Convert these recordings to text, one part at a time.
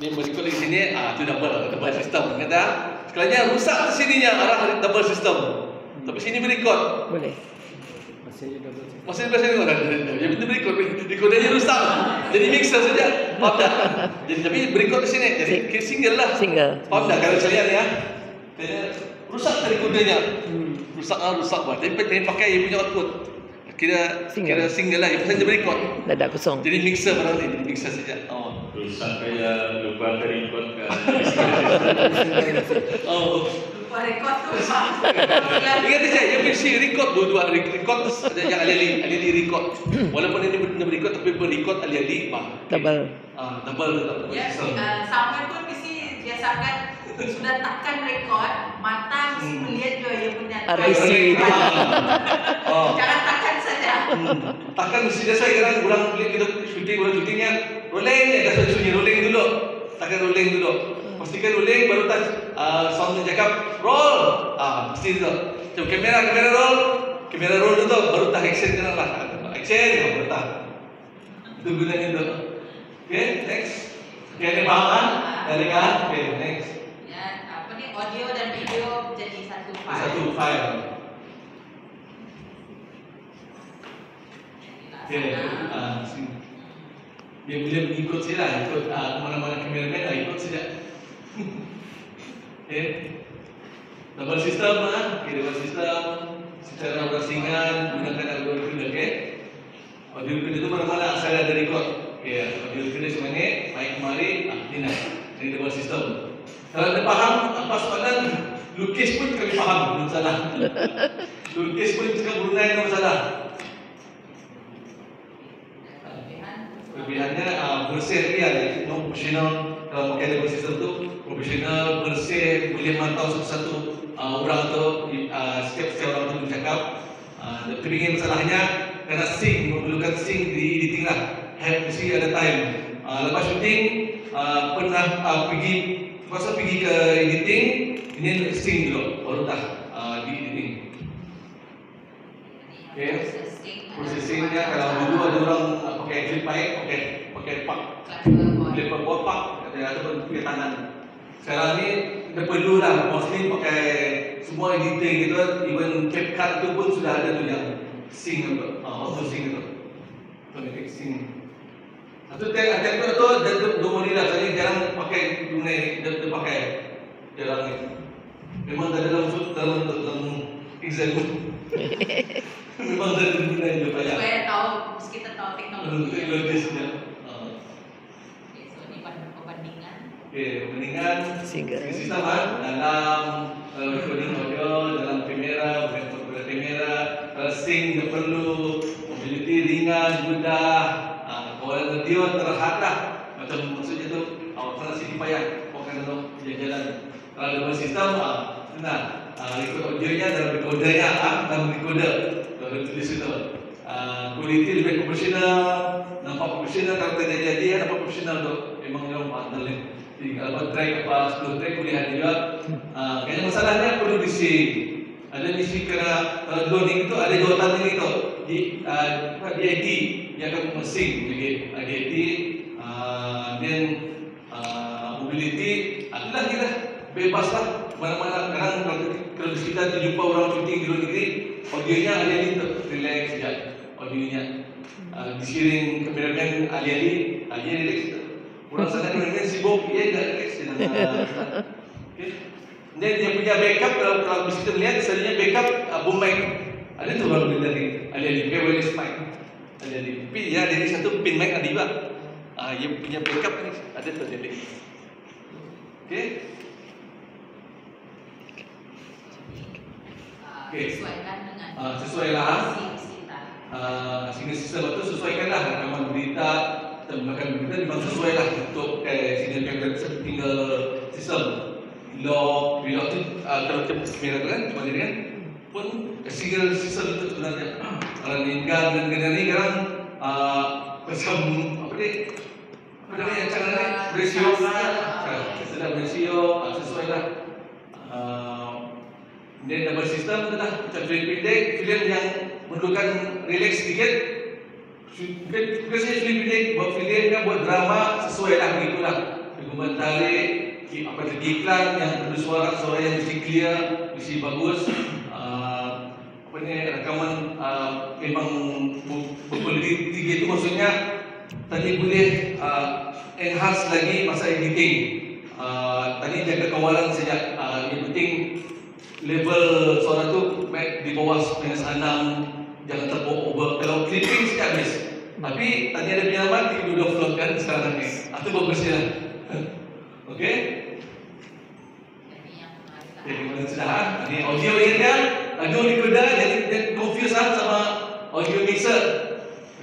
Dia berikut di sini, itu double system. Kata, sekalinya rusak di sininya arah double system. Tapi sini berikut. Boleh. Masih bahasa orang. Ya betul berikut. Recordernya rusak. Jadi mixer saja. Faham tak? Jadi tapi berikut di sini. Jadi single lah. Single. Faham tak kalau sekalian ya? Kayaknya rusak recordernya. Rusak bah. Tapi pakai yang punya output. Kira single lah. Yang pasal berikut. Dada kosong. Jadi mixer barang ni. Jadi mixer saja. Rusak kayak lupa terikut kan. Lupa rekod tu Pak. Ingat saja, yang mesti record dua-dua record yang alih-alih record. Walaupun ini benda record tapi berrecord alih-alih Double. Double. Ya, sampai pun mesti biasakan sudah tekan rekod, mata mesti melihat juga yang punya. RBC. Jangan tekan saja. Takkan mesti sesuai kan orang kita syutingnya rolling ya, dah sunyi rolling dulu. Takkan rolling dulu. Pastikan rolling baru touch sound cakap roll. Pasti tu. Coba kamera roll dulu baru tak action kan lah. Action baru tak. Itu gunanya tu. Okay, next. Okay, ni faham kan? Dari kan? Okay, next. Ya, apa ni audio dan video jadi satu file. Satu file. Okay, dia bila mengikut saja, ikut mana-mana kameraman ikut saja. Okay, double system double system secara berasingan gunakan algoritma. Okay, audio itu mana-mana asal ada record. Okay, audio itu sebenarnya mic kemari, ini double system. Kalau anda faham apa soalan, lukis pun kami faham, belum salah. Lukis pun cakap Brunei belum salah. Kelebihannya bersih dia, no profesional. Kalau pakai double system tu profesional, bersih, boleh mantau satu-satu orang tu, setiap orang tu bercakap. Tapi masalahnya kena sync, memerlukan sync di editing lah. Mesti ada time. Lepas syuting pernah pergi ke editing, ini sync dulu, baru dah di editing. Okay. Processingnya kalau dulu ada orang pakai clip mic, pakai pak, clip pak, ataupun pakai tangan. Sekarang ni kita perlu lah, mostly pakai semua editing gitu, even CapCut tu pun sudah ada tu yang sync tu, auto sync tu, automatic sync. Satu tag tu dia dua ni lah, jadi jarang pakai guna ni, dia pakai jarang ni. Memang tak ada dalam exam. Memang ada guna dia banyak. Supaya tahu, kita tahu teknologi. Teknologisnya. So ni perbandingan. Okay, perbandingan Single. sistem dalam recording audio, dalam kamera, bukan kamera, sync dia perlu, mobility ringan, mudah. Kalau dia terhad lah, macam maksudnya tu, awak sini payah, awak kena jalan-jalan. Kalau dalam sistem, senang. Record audionya dalam recordernya, dalam recorder. Kalau tulis itu, quality lebih profesional, nampak profesional. Kalau tak jadi, nampak profesional tu. Memang dia pandai ni. Jadi kalau track apa, 10 track boleh ada juga. Kayaknya masalahnya perlu di-sync. Ada misi kena loading itu ada dua tanda itu di DIT yang akan mesin lagi DIT dan mobility adalah kita bebaslah mana-mana. Sekarang kalau kita jumpa orang syuting di luar negeri, audionya alih-alih relax saja audionya. Di-sharing kameraman alih-alih relax. Orang sana kameraman sibuk, dia tak relax. Okay. Dan dia punya backup kalau kita lihat misalnya backup boom mic. Ada tu baru dia ada wireless mic. Ada di pin ya, dari satu pin mic ada juga. Yang punya backup ni ada tu jadi. Okey. Sesuaikan dengan sesuailah. Single sistem itu sesuaikanlah rekaman berita atau menggunakan berita memang sesuailah untuk single camera tinggal sistem. Bila tu kalau kita kamera tu kan cuma dia kan pun single system itu sebenarnya kalau lingkar dan ni sekarang macam apa ni cara ratio sedang ratio sesuai lah. Dan double system tu dah macam film pendek, film yang memerlukan relax sedikit. Bukan saya film pendek, buat film kan buat drama sesuai lah begitulah. Dokumen tarik, apa itu iklan yang perlu suara yang mesti clear, mesti bagus. Apa ni rakaman memang berkualiti tinggi itu maksudnya tadi boleh enhance lagi masa editing. Tadi jaga kawalan sejak yang penting level suara tu di bawah -6, jangan terbawa over. Kalau clipping sejak habis. Tapi tadi ada penyelamat kita sudah float kan sekarang ni. Itu bagusnya. Okey. Jadi mana sudah? Ini audio ini audio recorder jadi confuse sama audio mixer.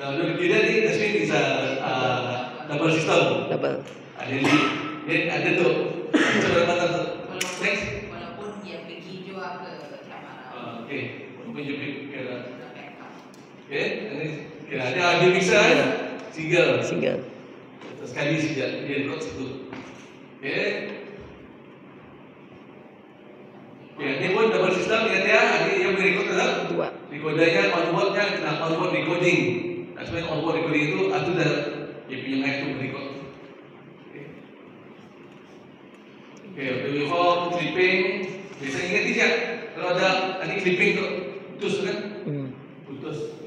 Audio recorder ni that's mean is a double system. Double. Ada tu. Coba mana tu? Next. Walaupun dia pergi juga ke kamera. Okey. Mungkin juga kira. Okey. Ini kira ada audio mixer single. Single. Sekali saja dia record situ. Okey. Ya, ini pun double system ya dia. Ada yang record tak? Dua. Recordernya onboardnya kena onboard recording. Sebenarnya onboard recording itu dah dia punya mic tu record. Okey, video home, clipping. Biasa ingat tidak? Kalau ada tadi clipping tu putus kan? Putus.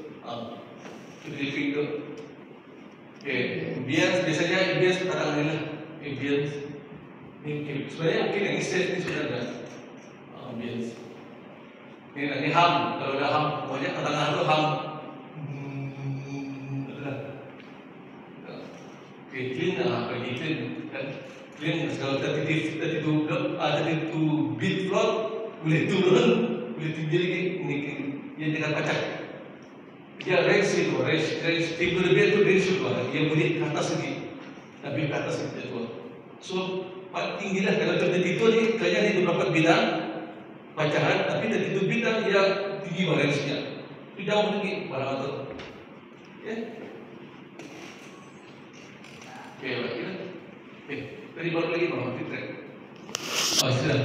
Clipping tu. Okey, ambience biasanya ambience tak ada lah. Ambience. Ini sebenarnya mungkin yang stage ni sudah ada. Ambience. Ini nanti hum, kalau ada hum, pokoknya tengah tu hum. Okey, clean lah, bagi clean kan. Clean kalau 32 bit float boleh turun, boleh tinggi lagi. Ini yang dengan pacak. Dia range itu, range 30 bit tu range itu, dia boleh ke atas lagi, lebih ke atas itu tu. So, paling tinggi lah kalau 32 ni, kayaknya ni beberapa bidang bacaan, tapi 32 bidang dia tinggi range-nya. Itu jauh lagi barang itu. Okay. Okay, baik. Okay, tadi baru lagi bahawa kita. Oh, sudah.